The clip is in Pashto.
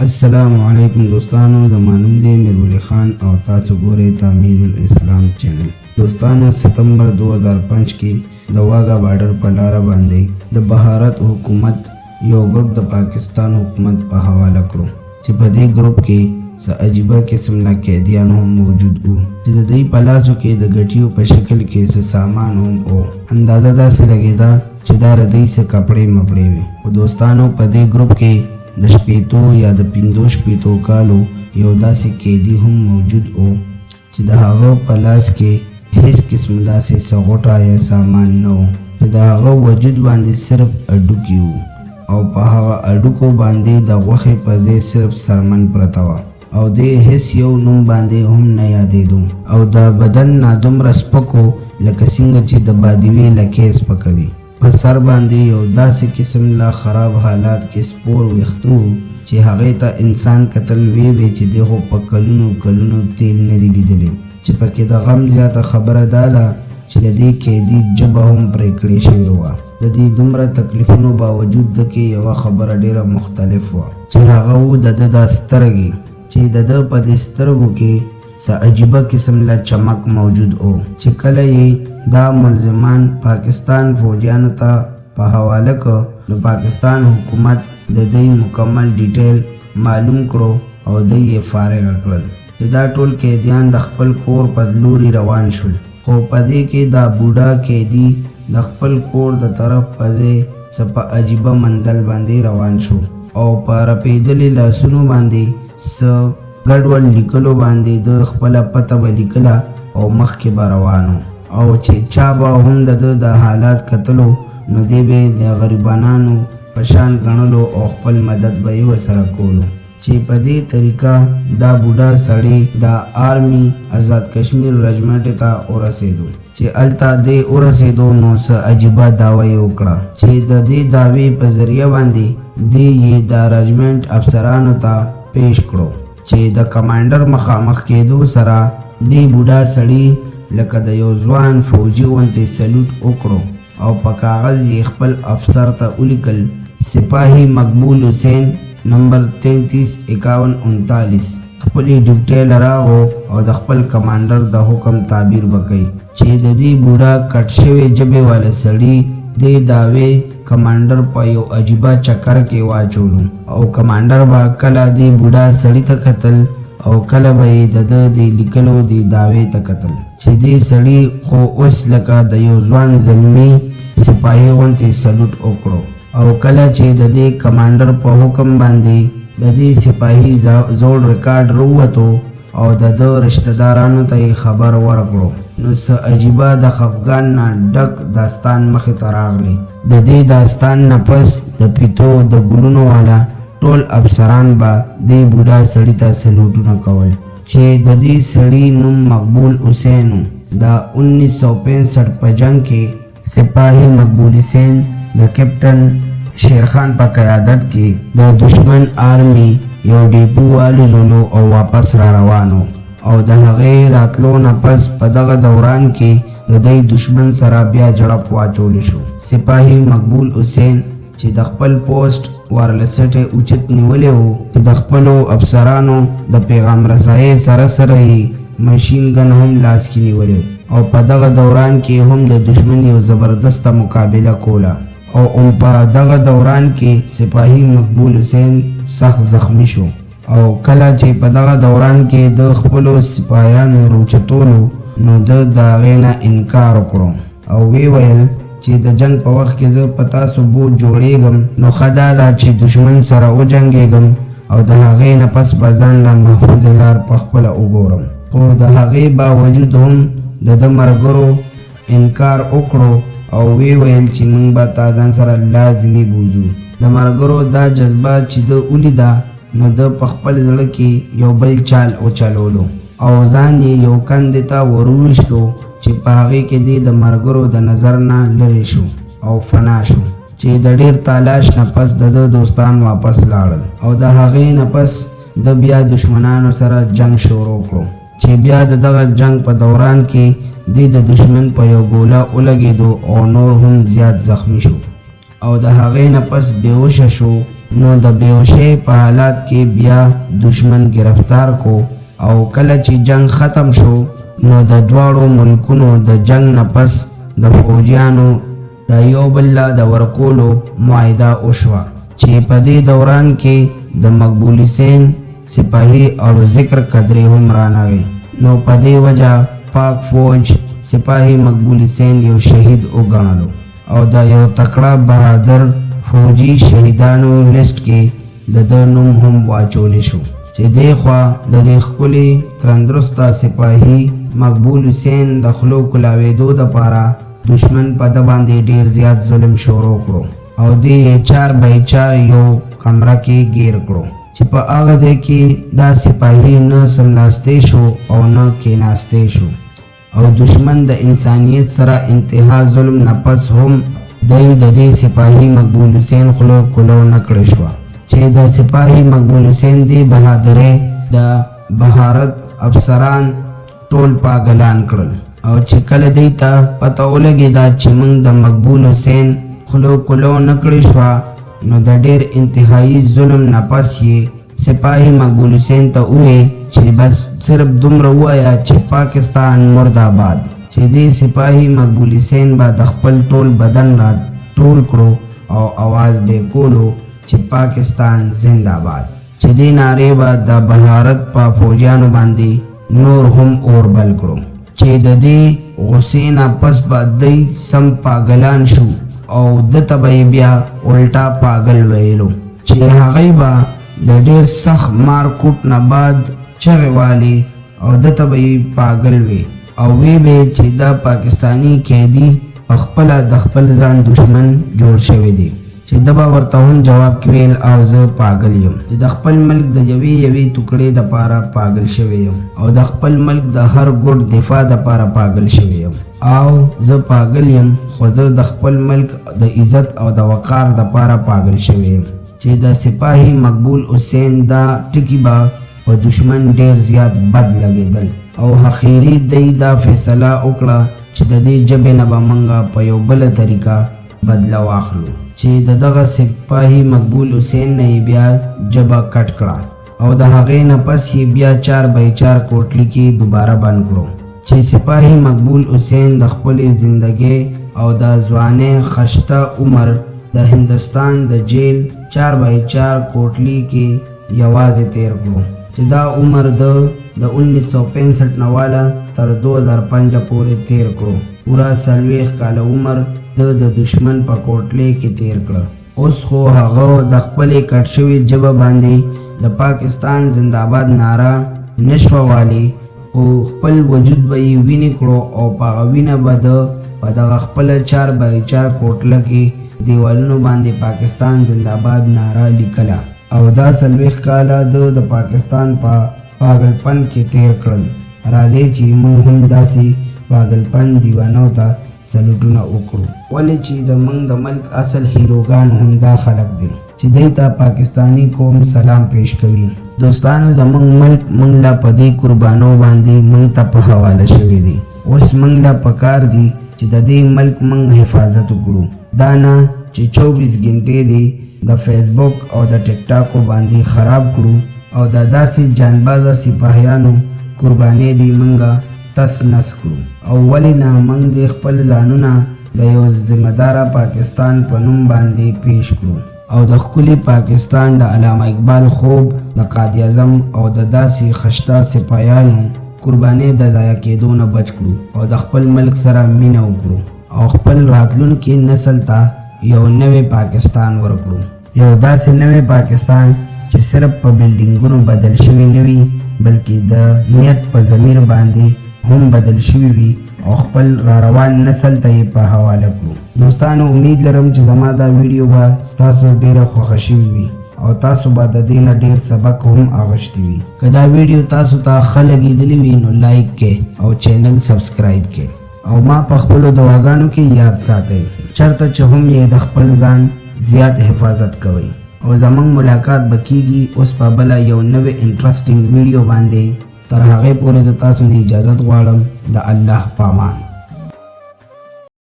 السلام علیکم دوستانو، زمانم دی میرولي خان او تاسو ګورئ تعمیر الاسلام چینل. دوستانو، ستمبر 2005 کې د واګا بارډر په لاره باندې د بهارت حکومت یو ګروپ د پاکستان حکومت په حواله کړو چې په دې ګروپ کې څه عجیبه قسم له قیدیان هم موجود وو چې د دوی په لاسو کې د ګټیو په شکل کې څه سامان هم وو. اندازه داسې لګېده چې دا د دوی څه کپړې مپړې وي. خو دوستانو، په دې ګروپ کې د شپېتو یا د 50 کالو یو داسې قیدي هم موجود و چې د هغه په لاس کې هیڅ قسم داسې څه غوټه یا سامان نه و چې د هغه وجود باندې صرف اډوکي وو او په هغه اډوکو باندې د غوښې په ځای صرف سرمن پرته وه او دې هیڅ یو نوم باندې هم نه یادېدو او د بدن نه دومره سپکو لکه څنګه چې د بادوي لکې سپکوي. په سر باندې یو داسې قسم له خراب حالات کې سپور ویښته و چې هغې ته انسان کتل وی چې دی خو په کلونو تیل نه دي لیدلی. چې پکې د غم زیاته خبره دا ده چې د دې قیدي ژبه هم پرې کړې شوې وه. د دې دومره تکلیفونو باوجود د کې یوه خبره ډیره مختلف وه چې هغه و د ده دا سترګې چې د ده په دې سترګو کې څه عجیبه قسم له چمک موجود و چې کله یې دا ملزمان پاکستان فوجیانو ته په حواله کړ نو پاکستان حکومت د دوی مکمل ډیټیل معلوم کړو او دوی یې فارغ کړل چې دا ټول قیدیان د خپل کور په لوري روان شول. خو په دې کې دا بوډا قیدي د خپل کور د طرف په ځای څه په عجیبه منزل باندې روان شو او په رپېدلي لاسونو باندې څه ګډوډ لیکلو باندې د خپله پته به لیکله او مخکې به روانو او چې چا به هم د حالات کتلو نو دی به د غریبانانو په شان ګڼلو او خپل مدد به یې ورسره کولو. چې په دې طریقه دا بوډا سړی د آرمي آزاد کشمیر رجمنټ ته ورسېدو. چې هلته دی ورسېدو نو څه عجیبه دعوه یې وکړه چې د دې دعوې په ذریعه باندې دی یې د رجمنټ افسرانو ته پیش کړو چې د کمانډر مخامخ کېدو سره دی بوډا سړی لکه د یو ځوان فوجي غوندې سلوټ وکړو او په کاغذ یې خپل افسر ته ولیکل: سپاهي مقبول حسین نمبر 335139 خپلې ډیوټۍ له راغو او د خپل کمانډر د حکم تعبیر وکړي چې د دې بوډا کټ شوې ژبې والا سړي دې دعوې کمانډر په یو عجیبه چکر کې واچولو او کمانډر به کله دې بوډا سړي ته کتل او کله به یې د ده د لیکلو د دعوې ته کتل چې دې سړي خو اوس لکه د یو ځوان زلمي سپاهي غوندې سلوټ وکړو او کله چې د دې کمانډر په حکم باندې د دې سپاهي زوړ ریکارډ راووتو او د ده رشتهدارانو ته یې خبر ورکړو نو څه عجیبه د خفګان نه ډک داستان مخې ته راغلی. د دې داستان نه پس د پیتو د ګلونو والا ټول افسران به دې بوډا سړي ته سلوټونه کول چې د دې سړي نوم مقبول حسین و. د 1965 په جنگ کې سپاهي مقبول حسین د کیپټن شیرخان په قیادت کې د دشمن آرمي یو ډیپو والولو او واپس را روانو او د هغې راتلو نه پس په دغه دوران کې د دوی دشمن سره بیا جړپ واچولی شو. سپاهي مقبول حسین چې د خپل پوسټ وارلسټ اوچت نیولی و چې د خپلو افسرانو د پیغام رسایۍ سره سره یې ماشین ګن هم لاس کې نیولی او په دغه دوران کې هم د دشمن یو زبردسته مقابله کوله او په دغه دوران کې سپاهي مقبول حسین سخت زخمی شو او کله چې په دغه دوران کې د خپلو سپاهیانو روچتولو نو د هغې نه انکار وکړو او وی ویل چې د جنگ په وخت کې زه په تاسو بوج جوړېږم نو ښه دا ده چې دشمن سره وجنګېږم او د هغې نه پس به ځان له محفوظې لار په خپله وګورم. خو د هغې باوجود هم د ده ملګرو انکار وکړو او وی ویل چې موږ به تا ځان سره لازمي بوځو. د ملګرو دا جذبه چې ده ولیده نو ده په خپل زړه کې یو بل چال وچلولو او ځان یې یو کندې ته ورویشتو چې په هغې کې دی د ملګرو د نظر نه لرې شو او فنا شو. چې د ډېر تلاش نه پس د ده دوستان واپس لاړل او د هغې نه پس د بیا دشمنانو سره جنگ شروع کړو چې بیا د دغه جنگ په دوران کې دی د دشمن په یو ګوله ولګېدو او نور هم زیات زخمی شو او د هغې نه پس بېهوشه شو نو د بیهوشۍ په حالات کې بیا دشمن گرفتار کو او کله چې جنگ ختم شو نو د دواړو ملکونو د جنگ نه پس د فوجیانو د یو بل د ورکولو معاهده وشوه چې په دې دوران کې د مقبول حسین سپاهي او ذکر قدرې هم رانغی نو په دې وجه پاک فوج سپاهي مقبول حسین یو شهید وګڼلو او د یو تکړه بهادر فوجي شهیدانو لیست کې د ده نوم هم واچولی شو چې دې خوا د دې ښکلي تندرسته سپاهي مقبول حسین د خولو کلاوېدو دپاره دشمن په ده باندې ډېر زیات ظلم شروع کړو او دې یې 4 بای 4 یو کمره کې ګیر کړو چې په هغه ځای کې دا سپاهي نه سملاستی شو او نه کېناستی شو او دشمن د انسانیت سره انتها ظلم نه پس هم دی د دې سپاهي مقبول حسین خولو کلو نه کړې شوه چې د سپاهي مقبول حسین دی بهادرۍ د بهارت افسران ټول پاگلان کړل او چې کله دی ته پته ولګېده چې موږ د مقبول حسین خولو کلو نه کړې شوه نو د ډېر انتهایی ظلم نه پس یې سپاهي مقبول حسین ته وویل چې بس صرف دومره ووایه چې پاکستان مرداباد چې دې سپاهي مقبول حسین به د خپل ټول بدن را ټول کړو او आवाज به کولو چې پاکستان زنده‌باد چې دې نارې به د بهارت په فوجیانو باندې نور هم اور بل کړو چې د دې غصې نه پس به دی سم پاگلان شو او دته به بیا الټا پاگل ویلو چې هغوی به د ډېر سخت مارکوټ نه بعد چغې والي او دته به پاگل وي او وی به چې دا پاکستانی قیدی خپله د خپل ځان دشمن جوړ شوی دی چې د به ورته هم جواب کې ویل او زه پاگل یم چې د خپل ملک د یوې ټوکړې دپاره پاگل شوی یم او د خپل ملک د هر ګوټ دفاع دپاره پاگل شوی یم او زه پاگل یم خو زه د خپل ملک د عزت او د وقار دپاره پاگل شوی یم چې د سپاهي مقبول حسین دا ټکي به په دشمن ډېر زیات بد لګېدل او اخیری دی دا فیصله وکړه چې د دې ژبې نه به موږ په یو بله طریقه بدله واخلو چې د دغه سپاهي مقبول حسین نه یې بیا ژبه کټ کړه او د هغې نه پس یې بیا 4 بای 4 کوټلي کې دوباره بند کړو چې سپاهي مقبول حسین د خپلې زندګۍ او د ځوانۍ خشته عمر د هندوستان د جیل 4 بای 4 کوټلي کې یوازې تیر کړو چې دا عمر د 1965 نه والا تر 2005 پورې تیر کړو پورا 40 کاله عمر د دشمن په کوټلې کې تیر کړ اوس خو هغه د خپلې کټ شوې ژبه باندې د پاکستان زنده‌باد ناره نشوه والی او خپل وجود به یې وینې کړو او په هغه وینه به د په دغه خپله 4 بای 4 کوټله کې دیوالونو باندې پاکستان زنده‌باد ناره لیکله او دا 40 کاله د پاکستان په پاگلپن کې تیر کړل راځئ چې موږ هم داسې پاگلپن دیوانو ته سلوټونه وکړو ولې چې د موږ د ملک اصل هیروګان هم دا خلک دي چې دی ته پاکستانی قوم سلام پیش کوي دوستانو د موږ ملک موږ له په دې قربانو باندې موږ ته په حواله شوي دي اوس موږ له پکار دي چې د دې ملک موږ حفاظت وکړو دا نه چې 24 غنټې دی د فیسبوک او د ټیک ټاک باندې خراب کړو او د داسې جانبازه سپاهیانو قربانۍ دی موږ تس نس کړو او ولې نه موږ د خپل ځانونه د یو ذمهداره پاکستان په نوم باندې پیش کړو او د ښکلي پاکستان د علامه اقبال خوب د قائد اعظم او د داسې خشته سپاهیانو قربانۍ د ضایع کېدو نه بچ کړو او د خپل ملک سره مینه وکړو او خپل راتلونکي نسل ته یو نوی پاکستان ورکړو یو داسې نوی پاکستان چې صرف په بلډینګونو بدل شوی نه وي بلکې د نیت په ضمیر باندې هم بدل شوی وي او خپل را روان نسل ته یې په حواله کړو دوستانو امید لرم چې زما دا ویډیو به ستاسو ډېره خوښه شوې وي او تاسو به د دې نه ډېر سبق هم اخیستی وي که دا ویډیو تاسو ته ښه لګېدلی وي نو لایک کړئ او چینل سبسکرایب کړئ او ما په خپلو دعاګانو کې یاد ساتئ چېرته چې هم یې د خپل ځان زیات حفاظت کوئ او زمونږ ملاقات به کیږي اوس په بله یو نوې انټرسټینګ ویډیو باندې تر هغې پورې د تاسو نه اجازت غواړم د الله په امان